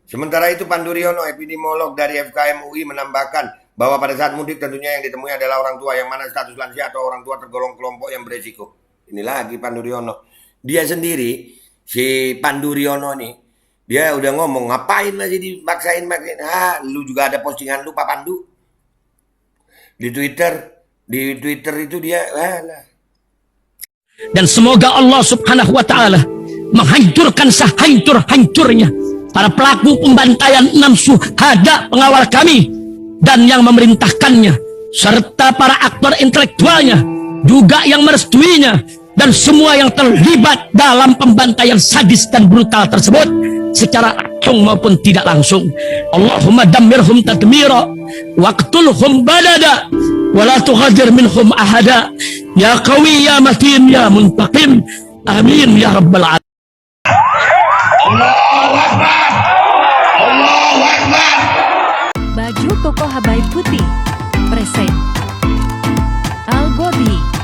Sementara itu Pandu Riono, epidemiolog dari FKM UI menambahkan bahwa pada saat mudik tentunya yang ditemui adalah orang tua yang mana status lansia atau orang tua tergolong kelompok yang beresiko. Ini lagi Pandu Riono. Dia sendiri, si Pandu Riono nih, dia udah ngomong, ngapain masih dipaksain. Lu juga ada postingan lu Pak Pandu. Di Twitter itu dia, Dan semoga Allah subhanahu wa ta'ala menghancurkan sehancur-hancurnya para pelaku pembantaian 6 syuhada pengawal kami dan yang memerintahkannya, serta para aktor intelektualnya juga yang merestuinya, dan semua yang terlibat dalam pembantaian sadis dan brutal tersebut secara langsung maupun tidak langsung. Allahumma dammirhum tadmira waqtulhum badada wala tughadir minhum ahada ya qawi ya matin ya muntaqim amin ya rabbal alamin. Allahu Akbar. Allahu Akbar. Baju koko Habaib putih present Al Body.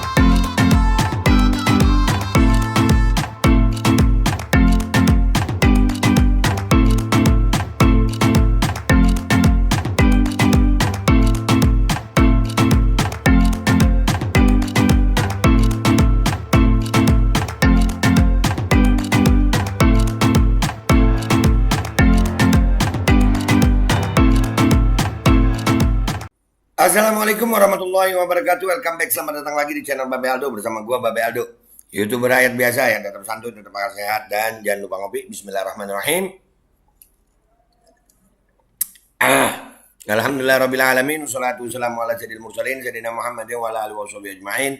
Assalamualaikum warahmatullahi wabarakatuh. Welcome back, selamat datang lagi di channel Babe Aldo bersama gua Babe Aldo, YouTuber rakyat biasa yang tetap santun, tetap sehat, dan jangan lupa ngopi. Bismillahirrahmanirrahim. Alhamdulillah rabbil alamin, wassalatu wassalamu ala sayyidil mursalin sayyidina Muhammadin wa ala alihi washabihi ajmain.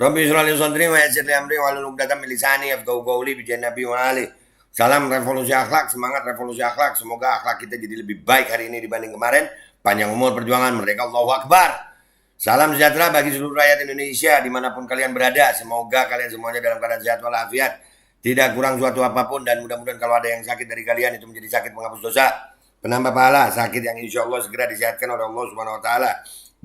Rabbi shrah li sadri wa yassir li amri wahlul 'uqdatam min lisani yafqahu qawli bi nabi wa ali. Salam revolusi akhlak, semangat revolusi akhlak. Semoga akhlak kita jadi lebih baik hari ini dibanding kemarin. Panjang umur perjuangan, merdeka, Allahu Akbar. Salam sejahtera bagi seluruh rakyat Indonesia dimanapun kalian berada. Semoga kalian semuanya dalam keadaan sehat walafiat, tidak kurang suatu apapun, dan mudah-mudahan kalau ada yang sakit dari kalian itu menjadi sakit penghapus dosa, penambah pahala, sakit yang insya Allah segera disehatkan oleh Allah Subhanahu Wa Taala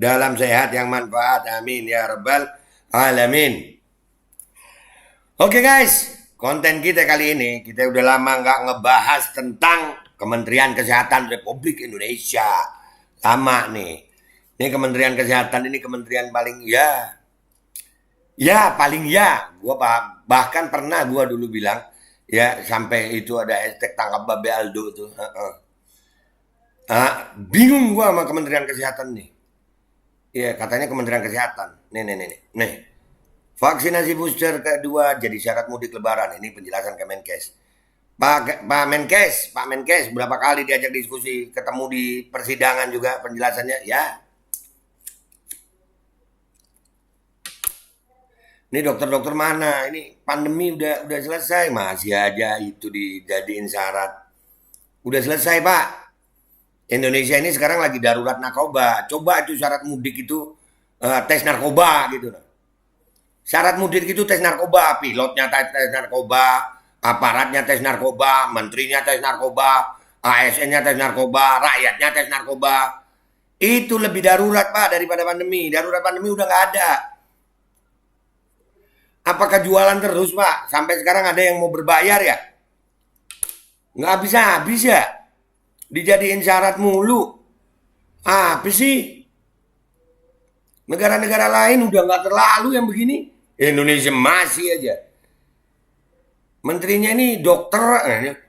dalam sehat yang manfaat. Amin ya rabbal alamin. Oke guys, konten kita kali ini kita udah lama nggak ngebahas tentang Kementerian Kesehatan Republik Indonesia. Lama nih. Ini Kementerian Kesehatan ini kementerian paling paling gua bahkan pernah gua dulu bilang ya, sampai itu ada hashtag tangkap Babe Aldo tuh. Bingung gua sama Kementerian Kesehatan nih. Ya, katanya Kementerian Kesehatan. Nih. Vaksinasi booster kedua jadi syarat mudik lebaran. Ini penjelasan Kemenkes. Pak Menkes berapa kali diajak diskusi, ketemu di persidangan juga penjelasannya ya. Ini dokter-dokter mana? Ini pandemi udah selesai, masih aja itu dijadiin syarat. Udah selesai, Pak. Indonesia ini sekarang lagi darurat narkoba. Coba itu syarat mudik itu tes narkoba gitu. Syarat mudik itu tes narkoba, pilotnya tes narkoba, aparatnya tes narkoba, menterinya tes narkoba, ASN-nya tes narkoba, rakyatnya tes narkoba. Itu lebih darurat, Pak, daripada pandemi. Darurat pandemi udah nggak ada. Apakah jualan terus, Pak? Sampai sekarang ada yang mau berbayar ya? Nggak habis ya? Dijadiin syarat mulu. Apa sih? Negara-negara lain udah nggak terlalu yang begini. Indonesia masih aja. Menterinya ini dokter,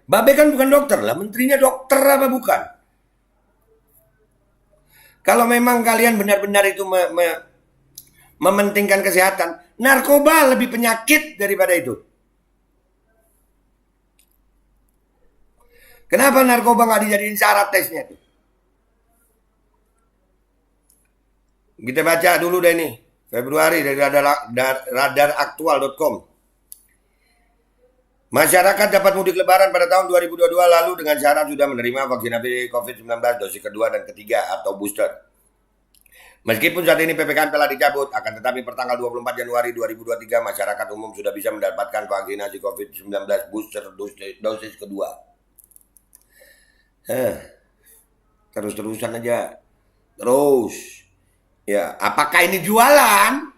Babe kan bukan dokter lah, menterinya dokter apa bukan? Kalau memang kalian benar-benar itu mementingkan kesehatan, narkoba lebih penyakit daripada itu. Kenapa narkoba nggak dijadiin syarat tesnya tuh? Kita baca dulu deh nih, Februari dari radaraktual.com. Masyarakat dapat mudik lebaran pada tahun 2022 lalu dengan syarat sudah menerima vaksinasi COVID-19 dosis kedua dan ketiga atau booster. Meskipun saat ini PPKM telah dicabut, akan tetapi pertanggal 24 Januari 2023 masyarakat umum sudah bisa mendapatkan vaksinasi COVID-19 booster dosis kedua. Terus-terusan aja. Terus. Ya, apakah ini jualan?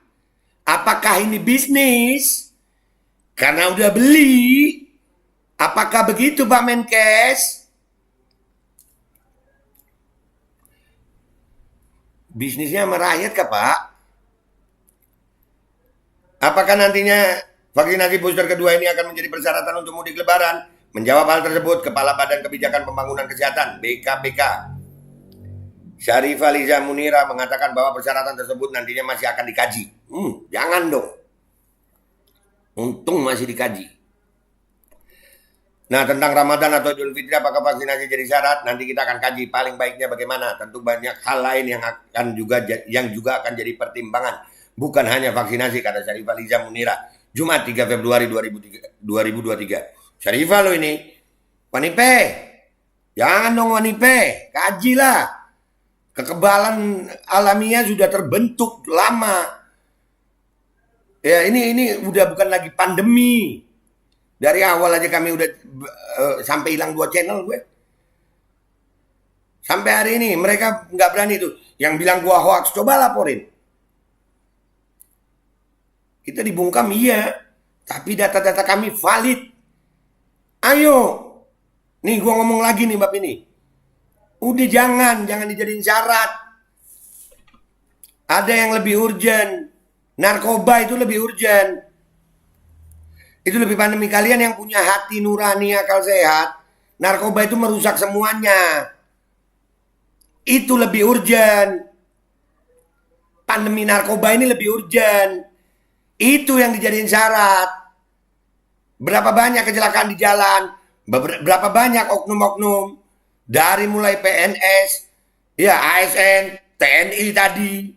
Apakah ini bisnis? Karena udah beli. Apakah begitu Pak Menkes? bisnisnya sama rakyat kah, Pak? Apakah nantinya vaksinasi booster kedua ini akan menjadi persyaratan untuk mudik lebaran? Menjawab hal tersebut, Kepala Badan Kebijakan Pembangunan Kesehatan (BKPK) Syarifah Liza Munira mengatakan bahwa persyaratan tersebut nantinya masih akan dikaji. Jangan dong. Untung masih dikaji. Nah, tentang Ramadan atau Idul Fitri, apakah vaksinasi jadi syarat? Nanti kita akan kaji paling baiknya bagaimana. Tentu banyak hal lain yang juga akan jadi pertimbangan. Bukan hanya vaksinasi, kata Syarifah Liza Munira. Jumat 3 Februari 2023. Syarifah lo ini. Wanipe. Jangan dong Wanipe. Kajilah. Kekebalan alamiah sudah terbentuk lama. Ya ini udah bukan lagi pandemi. Dari awal aja kami udah sampai hilang 2 channel gue. Sampai hari ini mereka nggak berani tuh. Yang bilang gua hoax, coba laporin. Kita dibungkam iya. Tapi data-data kami valid. Ayo. Nih gua ngomong lagi nih bab ini. Udah jangan dijadiin syarat. Ada yang lebih urgent. Narkoba itu lebih urgent. Itu lebih pandemi. Kalian yang punya hati nurani, akal sehat, narkoba itu merusak semuanya. Itu lebih urgent. Pandemi narkoba ini lebih urgent. Itu yang dijadiin syarat. Berapa banyak kecelakaan di jalan, berapa banyak oknum-oknum, dari mulai PNS, ya ASN, TNI tadi,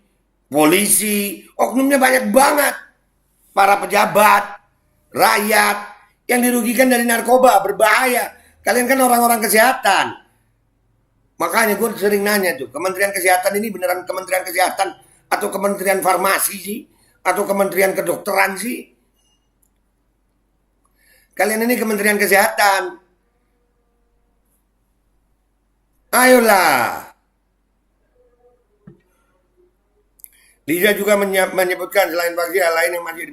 polisi, oknumnya banyak banget. Para pejabat, rakyat yang dirugikan dari narkoba, berbahaya. Kalian kan orang-orang kesehatan. Makanya gue sering nanya tuh, Kementerian Kesehatan ini beneran Kementerian Kesehatan atau Kementerian Farmasi sih? Atau Kementerian Kedokteran sih? Kalian ini Kementerian Kesehatan. Ayolah. Liza juga menyebutkan selain vaksin, hal lain yang masih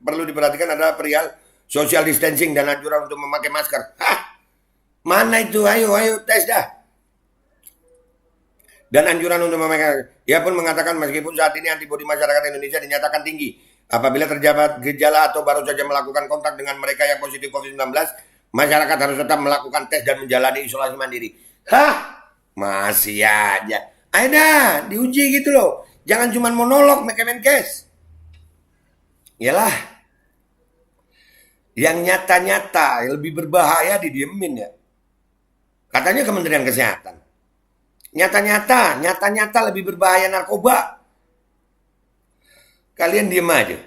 perlu diperhatikan adalah perihal social distancing dan anjuran untuk memakai masker. Hah? Mana itu? Ayo tes dah. Dan anjuran untuk memakai. Ia pun mengatakan meskipun saat ini antibodi masyarakat Indonesia dinyatakan tinggi, apabila terdapat gejala atau baru saja melakukan kontak dengan mereka yang positif COVID-19, masyarakat harus tetap melakukan tes dan menjalani isolasi mandiri. Hah? Masih aja. Ayo dah, diuji gitu loh. Jangan cuma monolog Kemenkes. Yalah. Yang nyata-nyata, yang lebih berbahaya didiemin ya. Katanya Kementerian Kesehatan. Nyata-nyata lebih berbahaya narkoba. Kalian diem aja.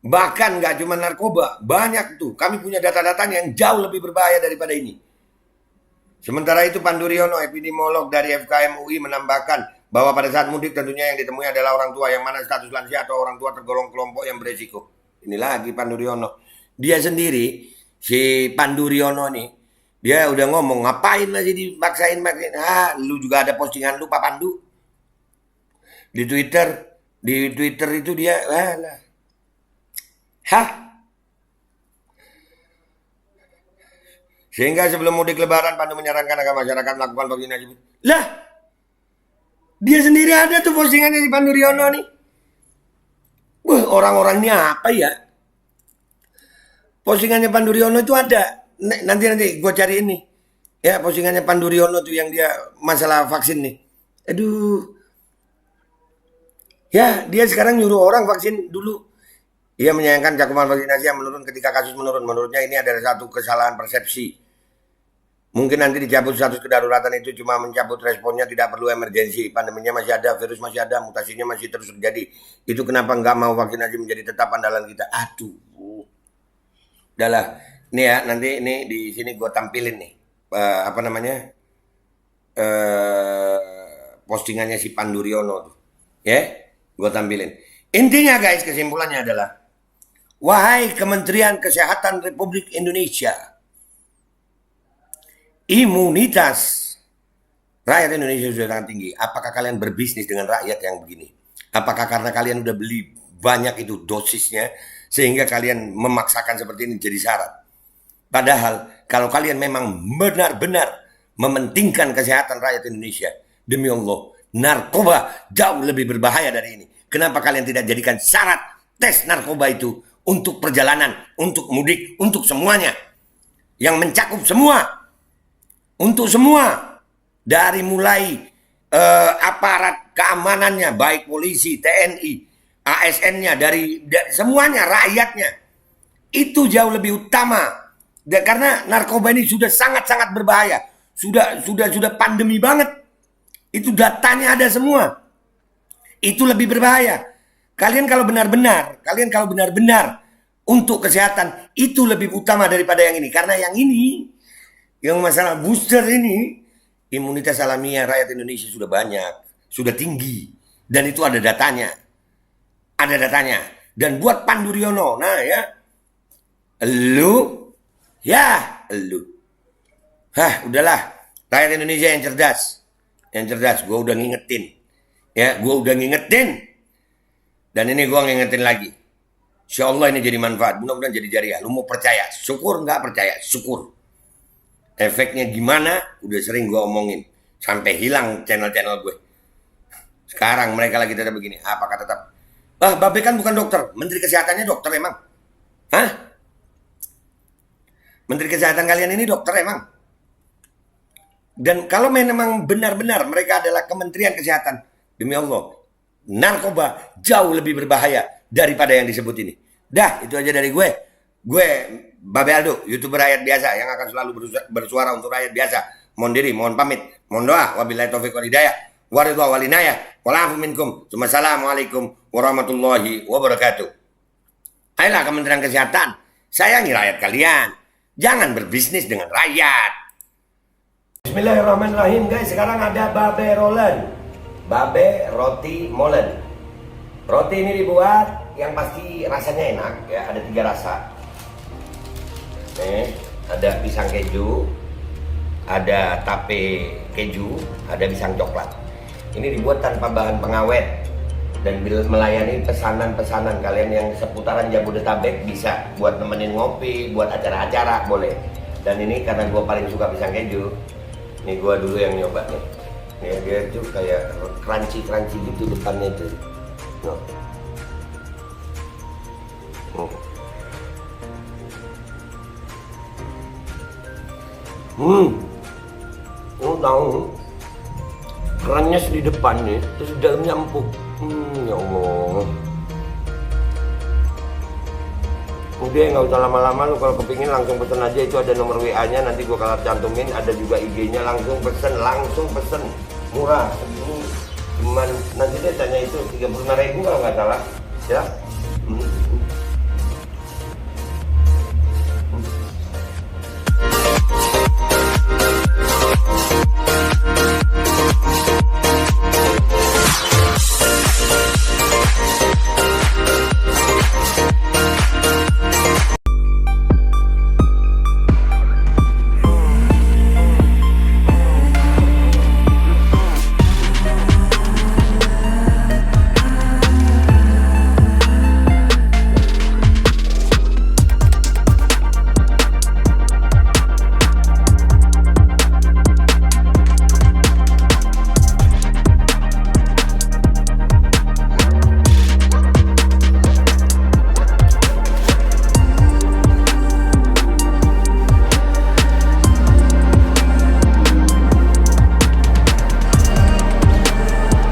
Bahkan gak cuma narkoba, banyak tuh. Kami punya data-data yang jauh lebih berbahaya daripada ini. Sementara itu Pandu Riono, epidemiolog dari FKM UI menambahkan bahwa pada saat mudik tentunya yang ditemui adalah orang tua yang mana status lansia atau orang tua tergolong kelompok yang beresiko. Ini lagi Pandu Riono. Dia sendiri, si Pandu Riono nih, dia udah ngomong, ngapain masih dipaksain vaksin? Lu juga ada postingan lu Pak Pandu. Di Twitter itu dia, Sehingga sebelum mudik lebaran, Pandu menyarankan agar masyarakat melakukan vaksinasi. Lah, dia sendiri ada tuh postingannya si Pandu Riono nih. Wah, orang-orang ini apa ya? Postingannya Pandu Riono itu ada. Nanti gue cari ini. Ya, postingannya Pandu Riono tuh yang dia masalah vaksin nih. Aduh. Ya, dia sekarang nyuruh orang vaksin dulu. Ia menyayangkan cakupan vaksinasi yang menurun ketika kasus menurun. Menurutnya ini adalah satu kesalahan persepsi. Mungkin nanti dicabut status kedaruratan itu cuma mencabut responnya, tidak perlu emergensi. Pandeminya masih ada, virus masih ada, mutasinya masih terus terjadi. Itu kenapa nggak mau vaksinasi menjadi tetap andalan kita. Aduh. Udahlah. Nih ya, nanti ini di sini gue tampilin nih. Postingannya si Pandu Riono tuh. Ya, gue tampilin. Intinya guys, kesimpulannya adalah, wahai Kementerian Kesehatan Republik Indonesia, imunitas rakyat Indonesia sudah sangat tinggi. Apakah kalian berbisnis dengan rakyat yang begini? Apakah karena kalian udah beli banyak itu dosisnya sehingga kalian memaksakan seperti ini jadi syarat? Padahal kalau kalian memang benar-benar mementingkan kesehatan rakyat Indonesia, Demi Allah, narkoba jauh lebih berbahaya dari ini. Kenapa kalian tidak jadikan syarat tes narkoba itu untuk perjalanan, untuk mudik, untuk semuanya? Yang mencakup semua. Untuk semua. Dari mulai aparat keamanannya, baik polisi, TNI, ASN-nya, dari semuanya, rakyatnya. Itu jauh lebih utama. Karena narkoba ini sudah sangat-sangat berbahaya. Sudah pandemi banget. Itu datanya ada semua. Itu lebih berbahaya. Kalian kalau benar-benar untuk kesehatan, itu lebih utama daripada yang ini. Karena yang ini, yang masalah booster ini, imunitas alamiah rakyat Indonesia sudah banyak, sudah tinggi. Dan itu ada datanya. Ada datanya. Dan buat Pandu Riono, nah ya, lu. Udahlah. Rakyat Indonesia yang cerdas. Gue udah ngingetin. Ya, gue udah ngingetin. Dan ini gue ngingetin lagi. Insya Allah ini jadi manfaat. Mudah-mudahan jadi jariah. Lu mau percaya? Syukur, nggak percaya? Syukur. Efeknya gimana? Udah sering gue omongin. Sampai hilang channel-channel gue. Sekarang mereka lagi tetap begini. Apakah tetap? Babe kan bukan dokter. Menteri Kesehatannya dokter emang? Hah? Menteri Kesehatan kalian ini dokter emang? Dan kalau memang benar-benar mereka adalah Kementerian Kesehatan, demi Allah, narkoba jauh lebih berbahaya daripada yang disebut ini. Dah, itu aja dari gue. Gue, Babe Aldo, YouTuber rakyat biasa yang akan selalu bersuara untuk rakyat biasa. Mohon diri, mohon pamit, mohon doa. Wabillahi taufiq wal hidayah. Waridwa walinayah. Walafu minkum. Assalamualaikum warahmatullahi wabarakatuh. Ayolah Kementerian Kesehatan, sayangi rakyat kalian. Jangan berbisnis dengan rakyat. Bismillahirrahmanirrahim guys, sekarang ada Babe Rolen. Babe Roti Molen. Roti ini dibuat yang pasti rasanya enak ya, ada 3 rasa. Nih, ada pisang keju, ada tape keju, ada pisang coklat. Ini dibuat tanpa bahan pengawet dan melayani pesanan-pesanan kalian yang seputaran Jabodetabek, bisa buat nemenin ngopi, buat acara-acara boleh. Dan ini karena gue paling suka pisang keju. Ini gua dulu yang nyoba nih. Nih dia tuh kayak crunchy gitu depannya itu. Tahu kerannya di depan nih, terus dalamnya empuk. Ya Allah. Udah nggak usah lama-lama, lu kalau kepingin langsung pesen aja, itu ada nomor WA-nya, nanti gua kalau cantumin, ada juga IG-nya, langsung pesen, murah. Cuman nanti dia tanya itu 35.000 kalau nggak salah, ya.